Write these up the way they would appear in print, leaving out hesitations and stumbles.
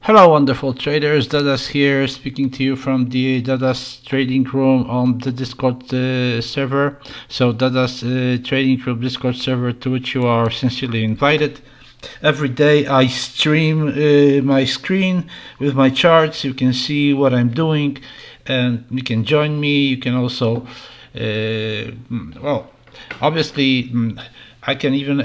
Hello, wonderful traders. Dadas here, speaking to you from the Dadas trading room on the Discord server. So, Dadas trading room Discord server, to which you are sincerely invited. Every day I stream my screen with my charts. You can see what I'm doing, and you can join me. You can also, obviously. I can even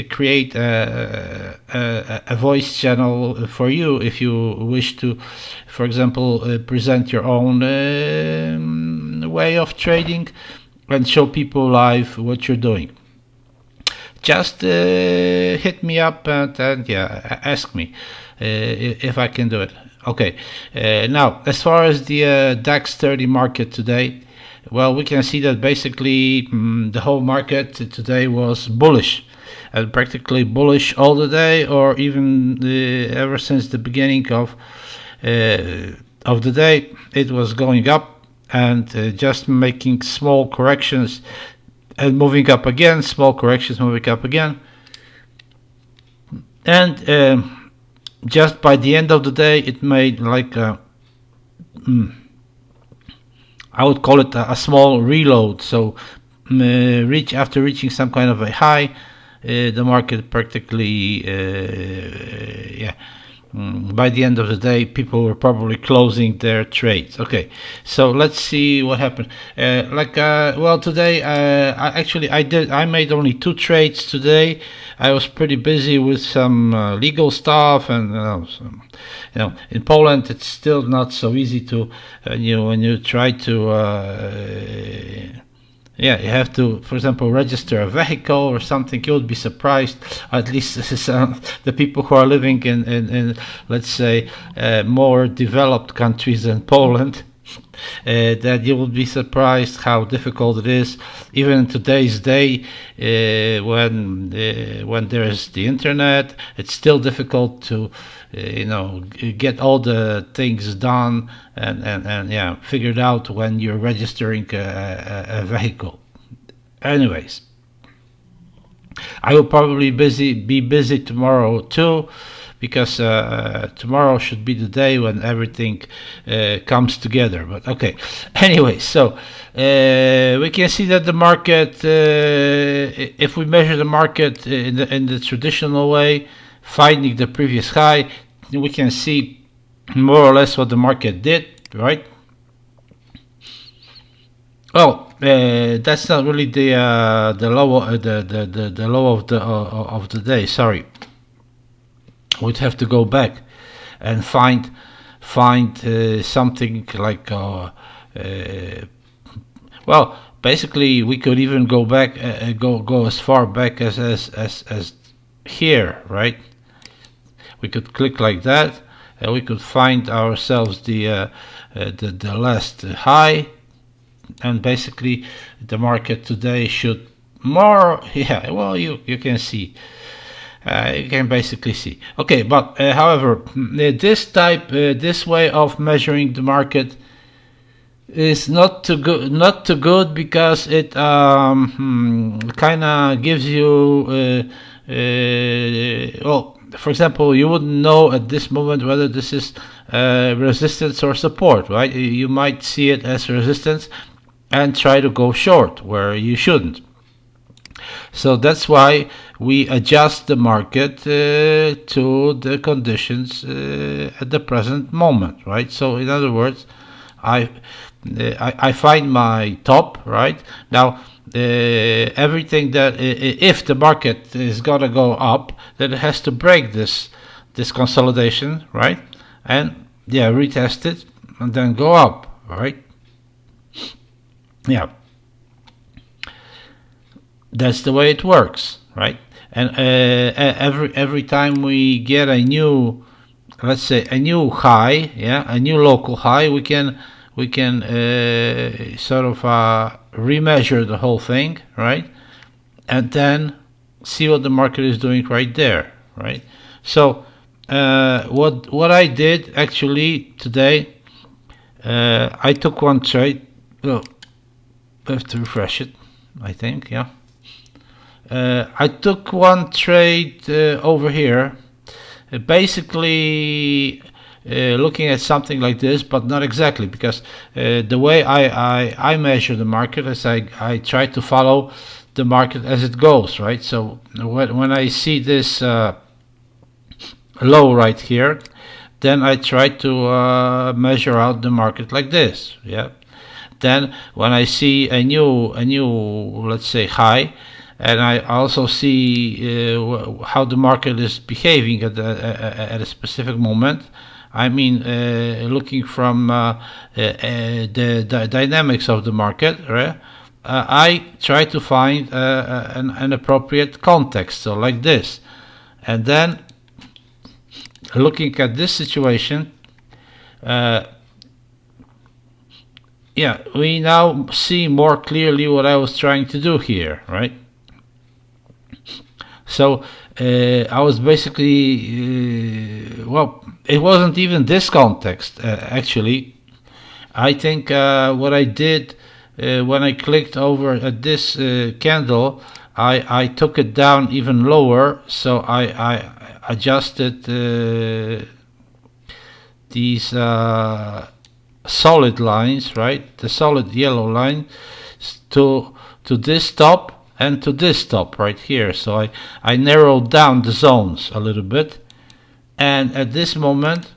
create a voice channel for you if you wish to, for example, present your own way of trading and show people live what you're doing. Just hit me up and ask me if I can do it. Okay, now as far as the DAX 30 market today, well, we can see that basically the whole market today was bullish, and practically bullish all the day, or even ever since the beginning of the day. It was going up and just making small corrections and moving up again, small corrections, moving up again, and just by the end of the day, it made like I would call it a small reload. So after reaching some kind of a high, the market practically, by the end of the day, people were probably closing their trades. Okay, so let's see what happened. Today, I made only 2 trades today. I was pretty busy with some legal stuff, and in Poland it's still not so easy to when you try to you have to, for example, register a vehicle or something. You would be surprised, at least the people who are living in let's say, more developed countries than Poland, that you would be surprised how difficult it is, even in today's day, when there is the internet. It's still difficult to get all the things done and figured out when you're registering a vehicle. Anyways, I will probably be busy tomorrow too, because tomorrow should be the day when everything comes together. But okay, anyway, so we can see that the market, if we measure the market in the traditional way, finding the previous high, we can see more or less what the market did, right? Oh, that's not really the low the low of the day. Sorry, we'd have to go back and find something like basically we could even go back, go as far back as here, right? We could click like that, and we could find ourselves the last high, and basically the market today should more, you can see. You can basically see. Okay, but however, this way of measuring the market is not too good, because it kind of gives you for example, you wouldn't know at this moment whether this is resistance or support, right? You might see it as resistance and try to go short where you shouldn't. So that's why we adjust the market to the conditions at the present moment, right? So in other words, I find my top, right? Now, everything that if the market is gonna go up, then it has to break this consolidation, right? And retest it and then go up, right? Yeah, that's the way it works, right? And every time we get a new, let's say, a new high, a new local high, we can sort of remeasure the whole thing, right? And then see what the market is doing right there, right? So what I did actually today, I took one trade. Oh, I have to refresh it, I think. I took one trade over here basically looking at something like this, but not exactly, because the way I measure the market is I try to follow the market as it goes, right? So when I see this low right here, then I try to measure out the market like this, yeah. Then when I see a new let's say high, and I also see how the market is behaving at a specific moment. I mean, looking from the dynamics of the market, right? I try to find an appropriate context, so like this, and then looking at this situation, yeah, we now see more clearly what I was trying to do here, right? So I was basically, well, it wasn't even this context, actually. I think what I did when I clicked over at this candle, I took it down even lower, so I adjusted these solid lines, right? The solid yellow line to this top and to this top right here. So I narrowed down the zones a little bit, and at this moment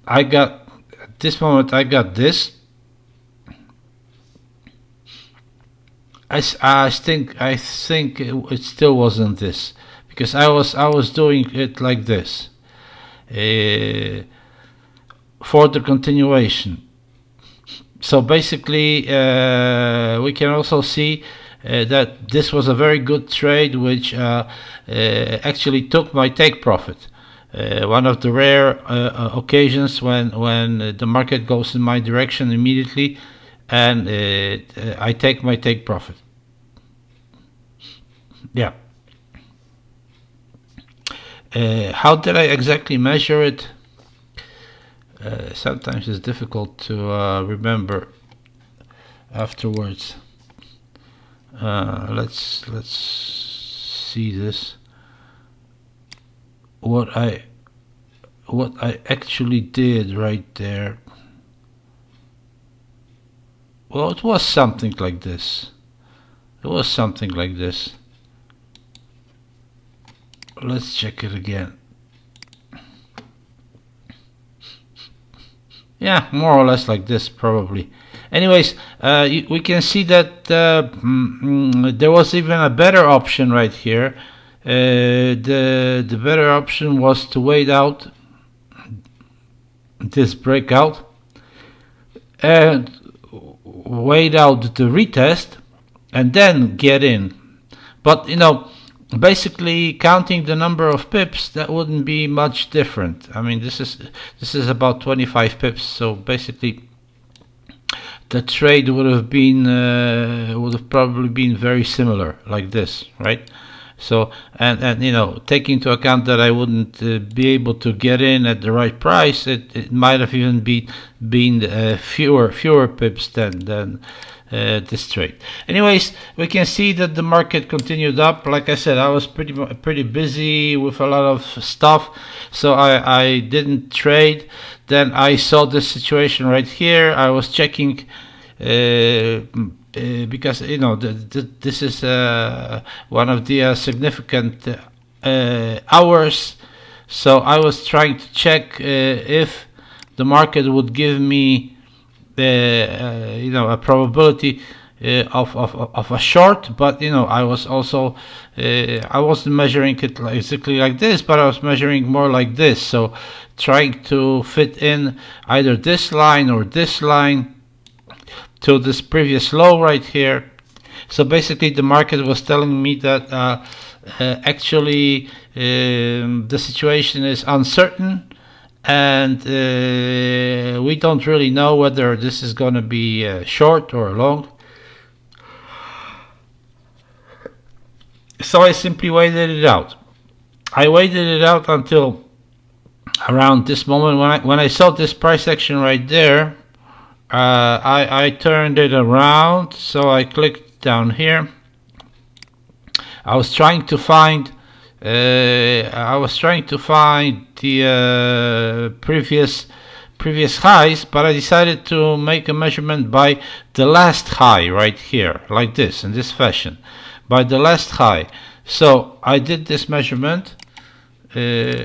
I got this. I think it still wasn't this, because I was doing it like this for the continuation. So basically we can also see that this was a very good trade, which actually took my take profit. One of the rare occasions when the market goes in my direction immediately, and I take my take profit. Yeah. How did I exactly measure it? Sometimes it's difficult to remember afterwards. Let's see this. What I actually did right there. Well, it was something like this. Let's check it again. Yeah, more or less like this, probably. Anyways, we can see that there was even a better option right here. The better option was to wait out this breakout and wait out the retest and then get in. But basically counting the number of pips, that wouldn't be much different. I mean, this is about 25 pips, so basically the trade would have probably been very similar, like this, right? So and take into account that I wouldn't be able to get in at the right price, it might have even been fewer pips than this trade. Anyways, we can see that the market continued up. Like I said, I was pretty busy with a lot of stuff, so I didn't trade. Then I saw this situation right here. I was checking because this is one of the significant hours, so I was trying to check if the market would give me a probability of a short, but I was also I wasn't measuring it exactly like this, but I was measuring more like this, so trying to fit in either this line or this line to this previous low right here. So basically the market was telling me that actually the situation is uncertain, and we don't really know whether this is going to be short or long. So I simply waited it out. I waited it out until around this moment when I saw this price action right there. I turned it around, so I clicked down here. I was trying to find I was trying to find the previous highs, but I decided to make a measurement by the last high right here, like this, in this fashion, by the last high. So I did this measurement, and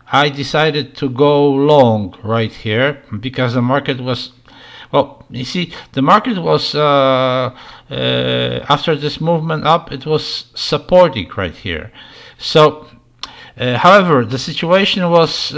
I decided to go long right here because the market was, well, you see, the market was after this movement up, it was supporting right here. So however, the situation was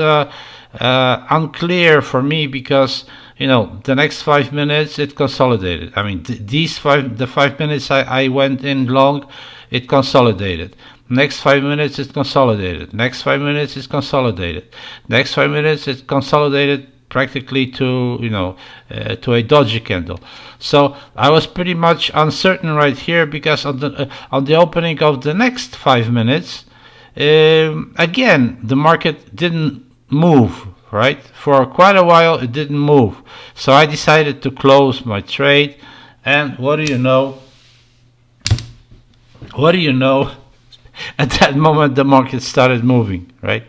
unclear for me because, you know, the next 5 minutes it consolidated. I mean, the 5 minutes I went in long, it consolidated. Next 5 minutes it consolidated. Next 5 minutes it consolidated. Next 5 minutes it consolidated practically to, you know, to a doji candle. So I was pretty much uncertain right here because on the opening of the next 5 minutes, again the market didn't move, right? For quite a while it didn't move. So I decided to close my trade, and what do you know? What do you know? At that moment the market started moving, right?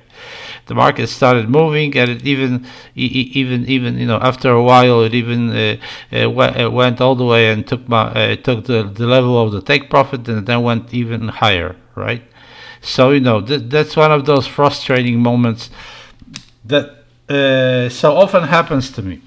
The market started moving, and it even you know, after a while it even went all the way and took the level of the take profit, and then went even higher, right? So, you know, that's one of those frustrating moments that so often happens to me.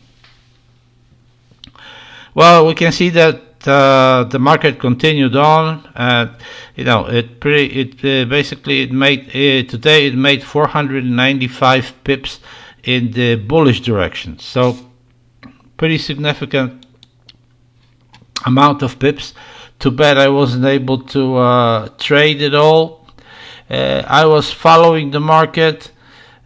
Well, we can see that the market continued on, and you know, basically it made today it made 495 pips in the bullish direction. So pretty significant amount of pips. Too bad I wasn't able to trade it all. I was following the market.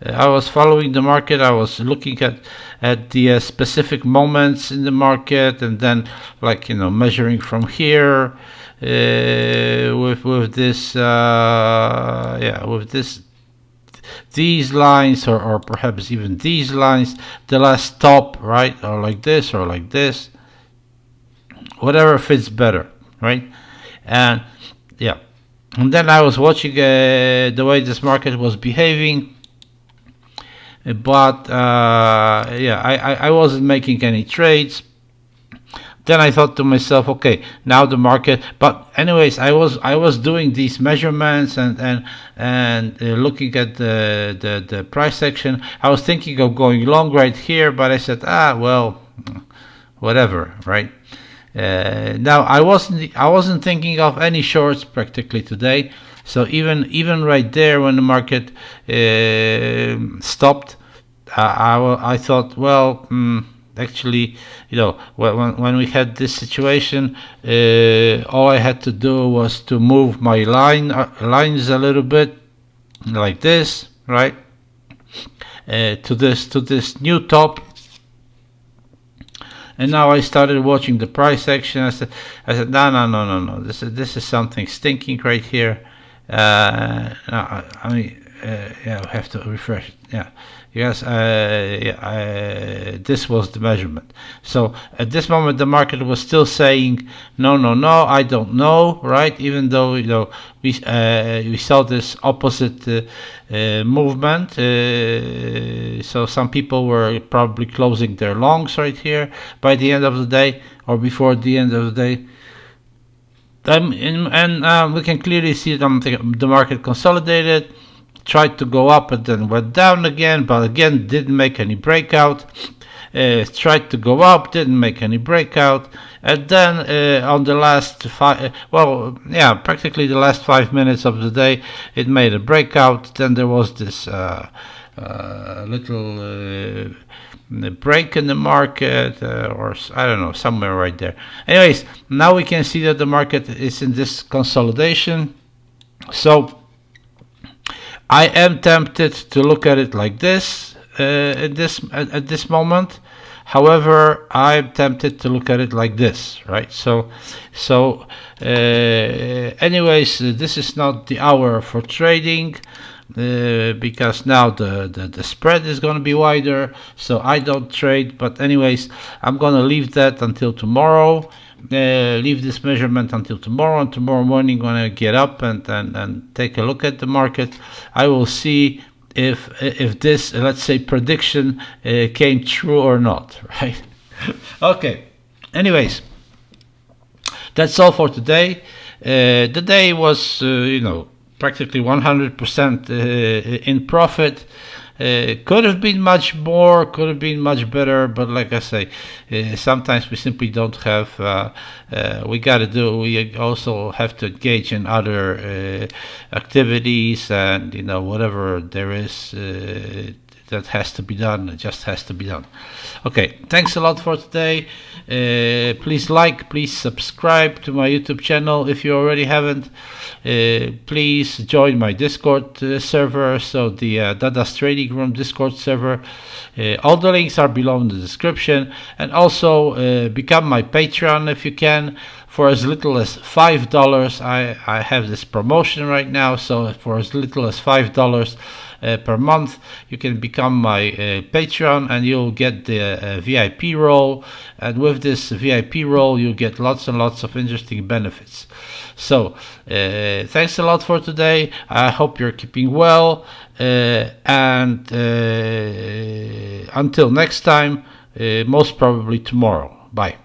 I was looking at the specific moments in the market, and then, like, you know, measuring from here with this these lines, or perhaps even these lines, the last stop, right, or like this, whatever fits better, right? And yeah, and then I was watching the way this market was behaving. But I wasn't making any trades. Then I thought to myself, okay, now the market. But anyways, I was doing these measurements and looking at the price action. I was thinking of going long right here, but I said, well, whatever, right? Now I wasn't thinking of any shorts practically today. So even right there when the market stopped, I thought, well, actually, you know, when we had this situation, all I had to do was to move my lines a little bit, like this, right, to this new top. And now I started watching the price action. I said, no. This is something stinking right here. I mean, yeah, I have to refresh it. Yeah, yes, this was the measurement. So at this moment, the market was still saying, no, I don't know, right? Even though, you know, we saw this opposite movement. So some people were probably closing their longs right here by the end of the day, or before the end of the day. And we can clearly see the market consolidated, tried to go up and then went down again, but again didn't make any breakout. Tried to go up, didn't make any breakout, and then on the last practically the last 5 minutes of the day, it made a breakout. Then there was this little break in the market, or I don't know, somewhere right there. Anyways, now we can see that the market is in this consolidation. So I am tempted to look at it like this at this moment. However, I'm tempted to look at it like this, right? So anyways, this is not the hour for trading. Because now the spread is going to be wider, so I don't trade. But anyways, I'm going to leave that until tomorrow. leave this measurement until tomorrow, and tomorrow morning when I get up and take a look at the market, I will see if this, let's say, prediction came true or not, right? Okay. Anyways, that's all for today. The day was, practically 100% in profit. Could have been much more, could have been much better, but like I say, sometimes we simply don't have. We also have to engage in other activities, and whatever there is that has to be done, it just has to be done. Okay, thanks a lot for today. Please please subscribe to my YouTube channel if you already haven't. Please join my Discord server, so the Dada's Trading Room Discord server. All the links are below in the description, and also become my Patreon if you can. For as little as $5, I have this promotion right now, so for as little as $5 per month, you can become my Patreon, and you'll get the VIP role, and with this VIP role you'll get lots and lots of interesting benefits. So thanks a lot for today. I hope you're keeping well, and until next time, most probably tomorrow. Bye.